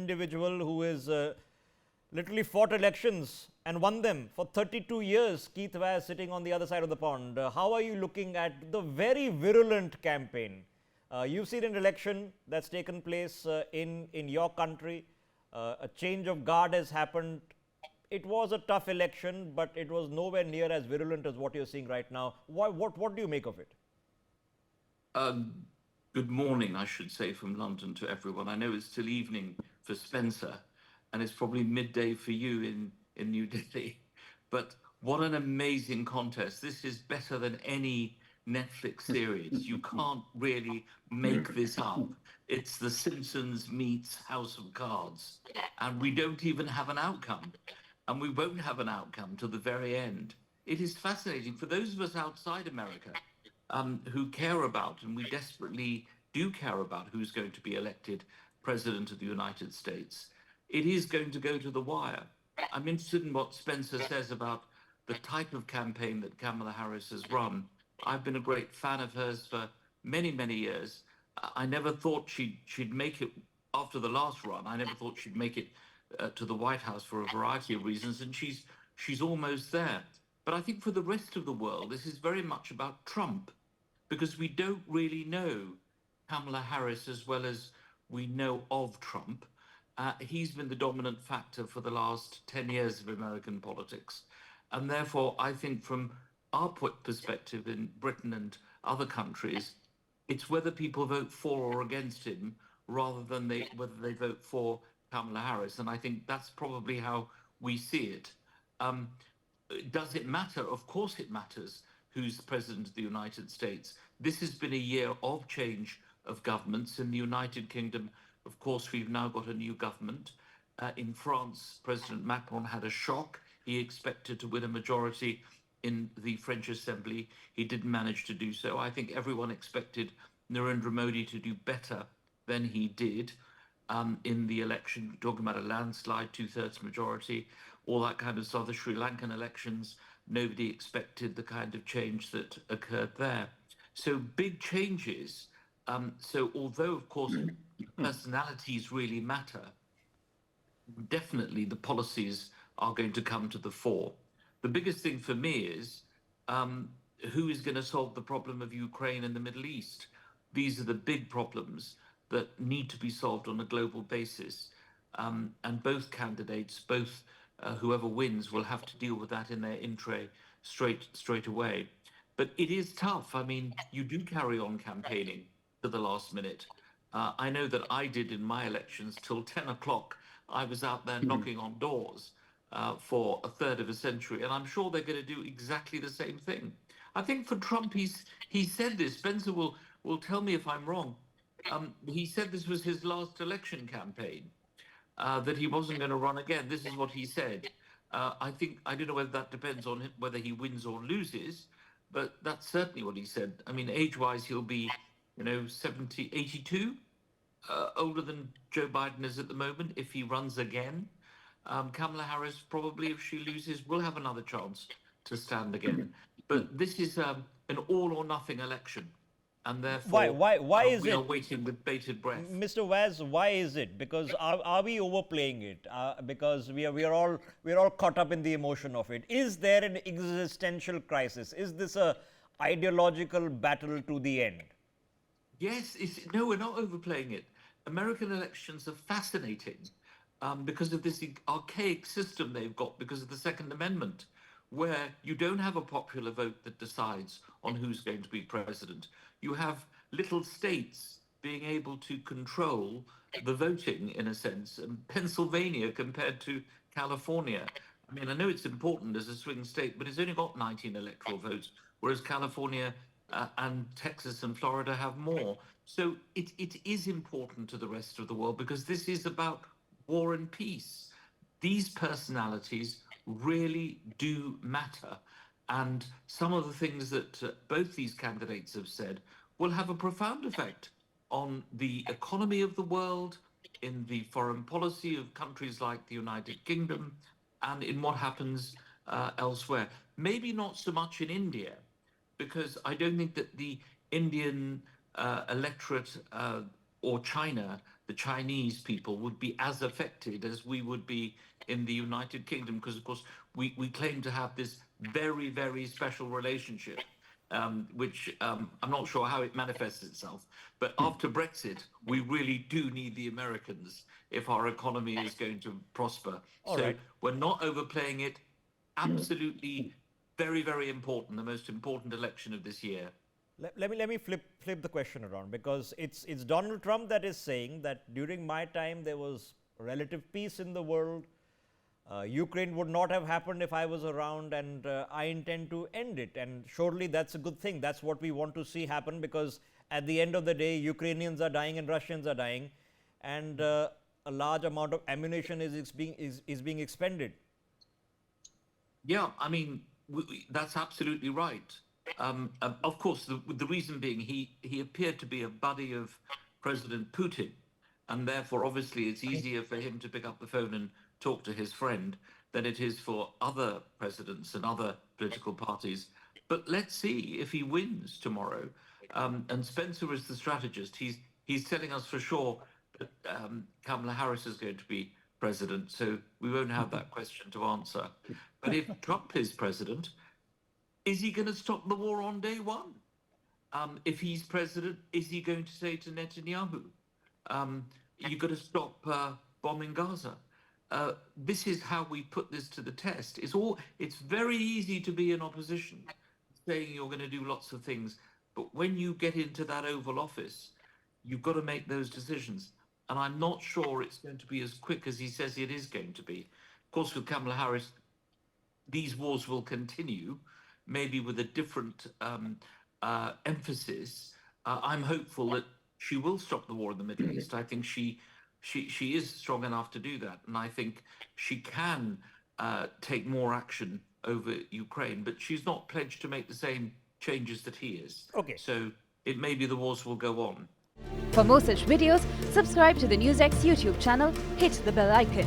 individual who is literally fought elections and won them for 32 years, Keith Vaz, sitting on the other side of the pond. How are you looking at the very virulent campaign? You've seen an election that's taken place in your country. A change of guard has happened. It was a tough election, but it was nowhere near as virulent as what you're seeing right now. What do you make of it? Good morning, I should say, from London to everyone. I know it's still evening for Spencer, and it's probably midday for you in New Delhi. But what an amazing contest. This is better than any Netflix series. You can't really make this up. It's The Simpsons meets House of Cards. And we don't even have an outcome. And we won't have an outcome till the very end. It is fascinating. For those of us outside America, who care about, and we desperately do care about, who's going to be elected President of the United States, it is going to go to the wire. I'm interested in what Spencer says about the type of campaign that Kamala Harris has run. I've been a great fan of hers for many, many years. I never thought she'd make it after the last run. I never thought she'd make it to the White House for a variety of reasons, and she's almost there. But I think for the rest of the world, this is very much about Trump, because we don't really know Kamala Harris as well as we know of Trump. He's been the dominant factor for the last 10 years of American politics. And therefore, I think from our perspective in Britain and other countries, it's whether people vote for or against him rather than whether they vote for Kamala Harris. And I think that's probably how we see it. Does it matter? Of course it matters who's President of the United States. This has been a year of change of governments. In the United Kingdom, of course, we've now got a new government. In France, President Macron had a shock. He expected to win a majority in the French Assembly. He didn't manage to do so. I think everyone expected Narendra Modi to do better than he did in the election, talking about a landslide, 2/3 majority, all that kind of stuff. The Sri Lankan elections, nobody expected the kind of change that occurred there. So big changes. So although, of course, personalities really matter, definitely the policies are going to come to the fore. The biggest thing for me is who is going to solve the problem of Ukraine and the Middle East? These are the big problems that need to be solved on a global basis. And both candidates, whoever wins, will have to deal with that in their straight away. But it is tough. I mean, you do carry on campaigning to the last minute. I know that I did in my elections till 10 o'clock. I was out there knocking on doors for a third of a century, and I'm sure they're going to do exactly the same thing. I think for Trump, he said this. Spencer will tell me if I'm wrong. He said this was his last election campaign, that he wasn't going to run again. This is what he said. I don't know whether that depends on whether he wins or loses, but that's certainly what he said. I mean, age-wise, he'll be, 70, 82, older than Joe Biden is at the moment if he runs again. Kamala Harris, probably, if she loses, will have another chance to stand again. But this is an all-or-nothing election. And therefore, why is we it? are waiting with bated breath. Mr. Vaz, why is it? Because are we overplaying it? Because we are all caught up in the emotion of it. Is there an existential crisis? Is this a ideological battle to the end? Yes, no, we're not overplaying it. American elections are fascinating because of this archaic system they've got because of the Second Amendment, where you don't have a popular vote that decides on who's going to be president. You have little states being able to control the voting, in a sense, and Pennsylvania compared to California. I mean, I know it's important as a swing state, but it's only got 19 electoral votes, whereas California and Texas and Florida have more. So it is important to the rest of the world because this is about war and peace. These personalities really do matter. And some of the things that both these candidates have said will have a profound effect on the economy of the world, in the foreign policy of countries like the United Kingdom, and in what happens elsewhere. Maybe not so much in India, because I don't think that the Indian electorate or China the Chinese people would be as affected as we would be in the United Kingdom, because, of course, we claim to have this very, very special relationship, which I'm not sure how it manifests itself. But after Brexit, we really do need the Americans if our economy is going to prosper. All So right. we're not overplaying it. Absolutely very, very important, the most important election of this year. Let me flip the question around, because it's Donald Trump that is saying that during my time there was relative peace in the world. Ukraine would not have happened if I was around, and I intend to end it. And surely that's a good thing. That's what we want to see happen, because at the end of the day, Ukrainians are dying and Russians are dying, and a large amount of ammunition is being expended. Yeah, I mean, that's absolutely right. Of course, the reason being he appeared to be a buddy of President Putin, and therefore, obviously, it's easier for him to pick up the phone and talk to his friend than it is for other presidents and other political parties. But let's see if he wins tomorrow. And Spencer is the strategist. He's telling us for sure that Kamala Harris is going to be president, so we won't have that question to answer. But if Trump is president, is he going to stop the war on day one? If he's president, is he going to say to Netanyahu, you've got to stop bombing Gaza? This is how we put this to the test. It's very easy to be in opposition, saying you're going to do lots of things. But when you get into that Oval Office, you've got to make those decisions. And I'm not sure it's going to be as quick as he says it is going to be. Of course, with Kamala Harris, these wars will continue, maybe with a different emphasis. I'm hopeful that she will stop the war in the Middle East. I think she is strong enough to do that, and I think she can take more action over Ukraine. But she's not pledged to make the same changes that he is. Okay. So it may be the wars will go on. For more such videos, subscribe to the NewsX YouTube channel, hit the bell icon.